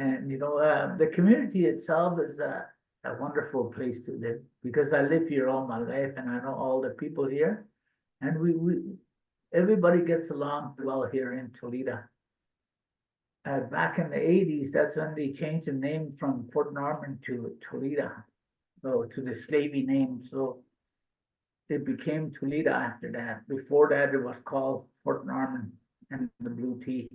And the community itself is a wonderful place to live because I live here all my life and I know all the people here. And everybody gets along well here in Tulita. Back in the 80s, that's when they changed the name from Fort Norman to Tulita, so to the Slavey name. So it became Tulita after that. Before that, it was called Fort Norman and the Blue Tea.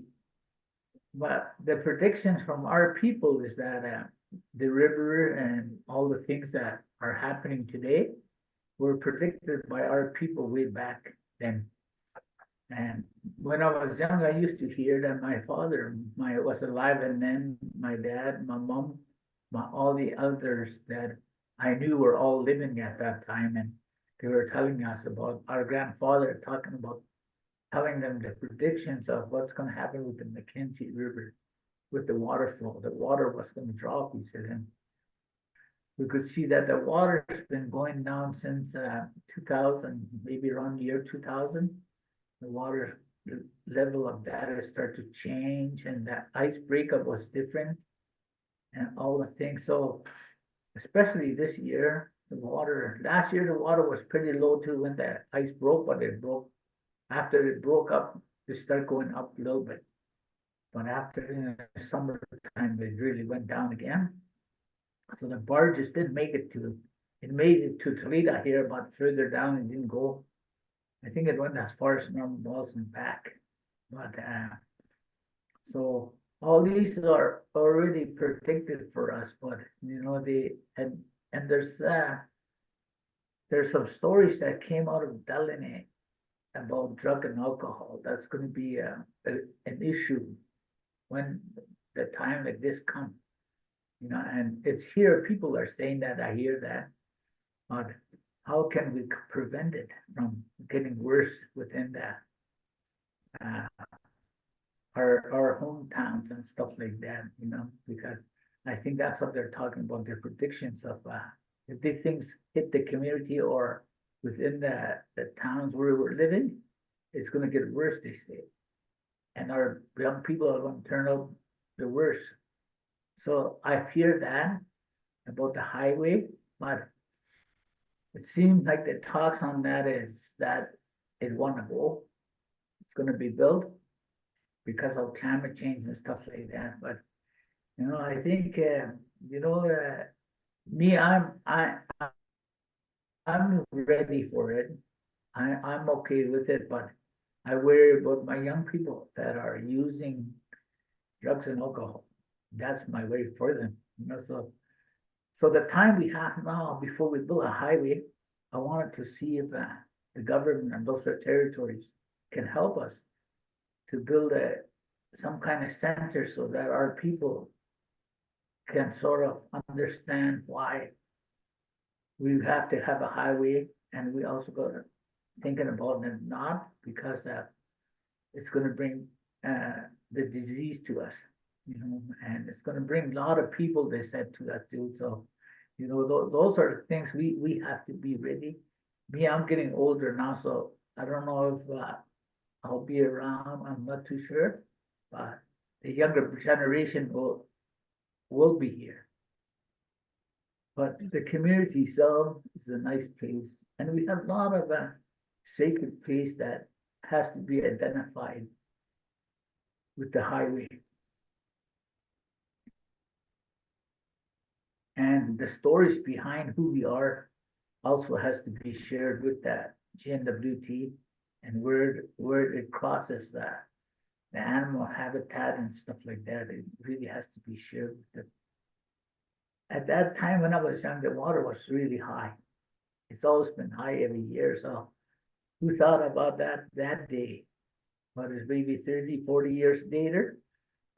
But the predictions from our people is that the river and all the things that are happening today were predicted by our people way back then. And when I was young, I used to hear that my father was alive, and then my dad, my mom, all the elders that I knew were all living at that time, and they were telling us about our grandfather, talking about telling them the predictions of what's going to happen with the Mackenzie River, with the water flow. The water was going to drop, he said, and we could see that the water's been going down since 2000, maybe around the year 2000. The water level of that has started to change, and that ice breakup was different, and all the things. So, especially this year, last year, the water was pretty low too when the ice broke, but it broke. After it broke up, it started going up a little bit. But after in the summertime, it really went down again. So the barges didn't make it made it to Tulita here, but further down it didn't go. I think it went as far as Norman Falls and back. But so all these are already predicted for us, but and there's some stories that came out of Delaney about drug and alcohol. That's going to be an issue when the time like this comes. And it's here, people are saying that, I hear that, but how can we prevent it from getting worse within our hometowns and stuff like that, because I think that's what they're talking about, their predictions of if these things hit the community or within the towns where we're living, it's going to get worse, they say. And our young people are going to turn out the worst. So I fear that about the highway, but it seems like the talks on that is that it want to go. It's going to be built because of climate change and stuff like that. But I think me, I'm ready for it. I'm okay with it, but I worry about my young people that are using drugs and alcohol. That's my way for them. So the time we have now before we build a highway, I wanted to see if the government and those territories can help us to build some kind of center so that our people can sort of understand why we have to have a highway, and we also got to thinking about it not because it's going to bring the disease to us, and it's going to bring a lot of people, they said to us too. So, those are the things we have to be ready. Me, I'm getting older now, so I don't know if I'll be around. I'm not too sure, but the younger generation will be here. But the community itself is a nice place, and we have a lot of sacred place that has to be identified with the highway. And the stories behind who we are also has to be shared with that GNWT, and where it crosses the animal habitat and stuff like that. It really has to be shared with them. At that time when I was young, the water was really high. It's always been high every year. So who thought about that day? But it's maybe 30, 40 years later,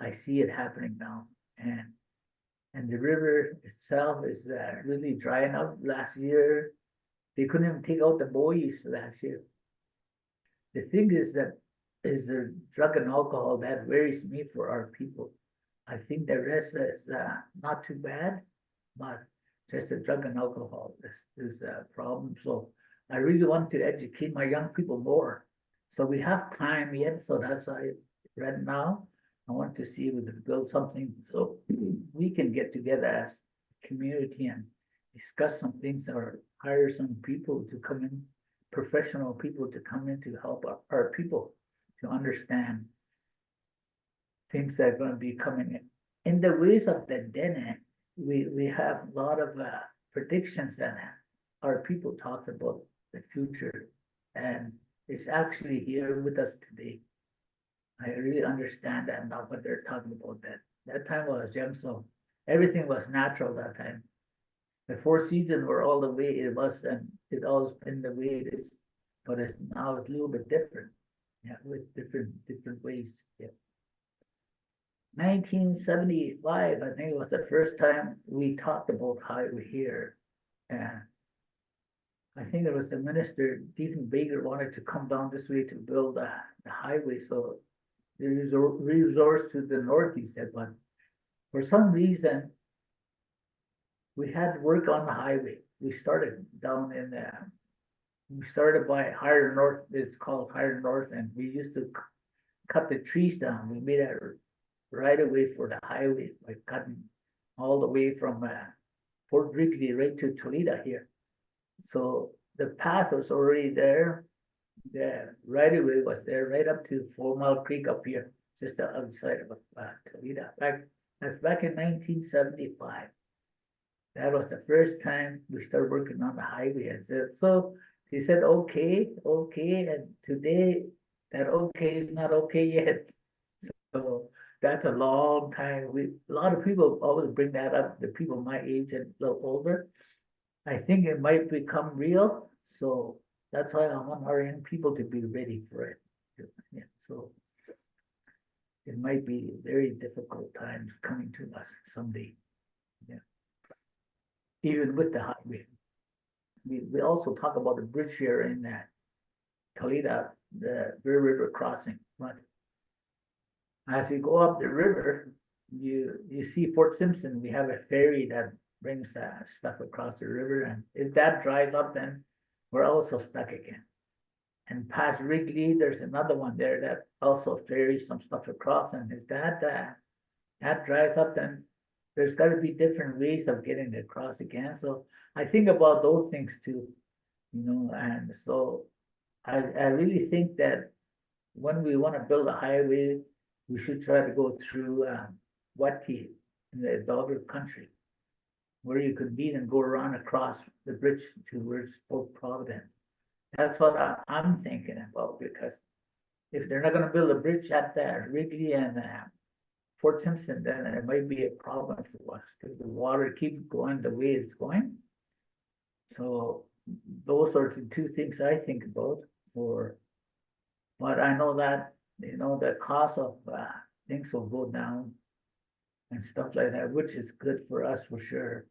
I see it happening now. And the river itself is really drying up. Last year, they couldn't even take out the buoys last year. The thing is the drug and alcohol that worries me for our people. I think the rest is not too bad, but just the drug and alcohol is a problem. So I really want to educate my young people more. So we have time yet, so that's why right now I want to see if we could build something so we can get together as a community and discuss some things or hire some people to come in, professional people to come in to help our people to understand things that are going to be coming in. In the ways of the Dene, we have a lot of predictions that our people talked about the future, and it's actually here with us today. I really understand that now what they're talking about. That time I was young, so everything was natural that time. The four seasons were all the way it was, and it always been the way it is. But it's now it's a little bit different, yeah, with different ways. Yeah. 1975, I think it was the first time we talked about highway here. And I think it was the minister, Diefenbaker, wanted to come down this way to build the highway. So there is a resource to the north, he said, but for some reason, we had to work on the highway. We started down in we started by higher north, it's called higher north, and we used to cut the trees down. We made a right away for the highway by cutting all the way from Fort Wrigley right to Tulita here. So the path was already there. The right of way was there right up to 4 Mile Creek up here, just outside of Tulita. That's back in 1975. That was the first time we started working on the highway. And so he said, okay, and today that okay is not okay yet. So that's a long time. A lot of people always bring that up, the people my age and a little older. I think it might become real, so that's why I want our young people to be ready for it. Yeah, so it might be very difficult times coming to us someday. Yeah, even with the highway. We also talk about the bridge here in Tulita, the river crossing. But as you go up the river, you see Fort Simpson. We have a ferry that brings stuff across the river, and if that dries up, then we're also stuck again. And past Wrigley, there's another one there that also ferries some stuff across, and if that dries up, then there's got to be different ways of getting it across again. So I think about those things too, and so I really think that when we want to build a highway, we should try to go through Wati in the Dogger country, where you could meet and go around across the bridge towards Fort Providence. That's what I'm thinking about, because if they're not going to build a bridge at Wrigley and Fort Simpson, then it might be a problem for us because the water keeps going the way it's going. So those are the two things I think about but I know that, the cost of things will go down and stuff like that, which is good for us for sure.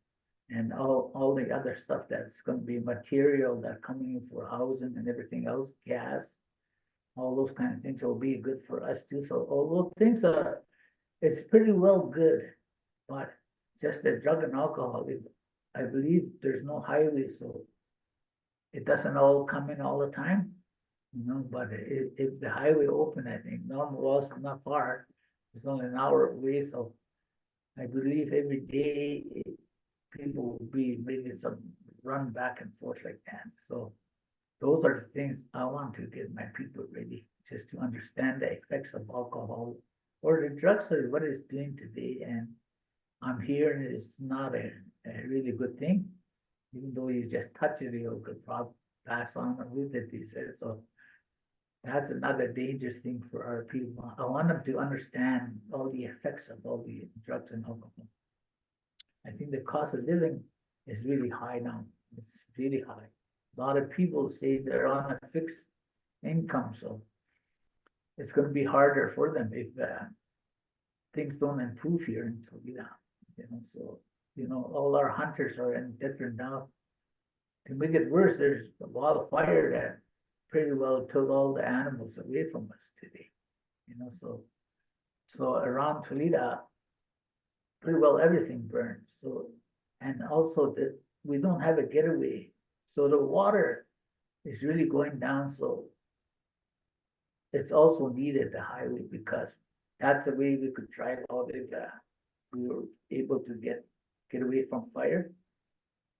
And all the other stuff that's going to be material that coming in for housing and everything else, gas, all those kind of things will be good for us too. So all those things it's pretty well good, but just the drug and alcohol, I believe there's no highway, so it doesn't all come in all the time, but if the highway open, I think Normal was not far, it's only an hour away, so I believe every day people will be making some run back and forth like that. So those are the things I want to get my people ready, just to understand the effects of alcohol or the drugs or what it's doing today. And I'm hearing it's not a really good thing, even though you just touch it, you could probably pass on with it, he said. So that's another dangerous thing for our people. I want them to understand all the effects of all the drugs and alcohol. I think the cost of living is really high now. It's really high. A lot of people say they're on a fixed income, so it's going to be harder for them if things don't improve here in Tulita. So all our hunters are in different now. To make it worse, there's a wildfire that pretty well took all the animals away from us today. So around Tulita, pretty well everything burned. So, and also that we don't have a getaway. So the water is really going down. So it's also needed, the highway, because that's a way we could try it out if we were able to get away from fire.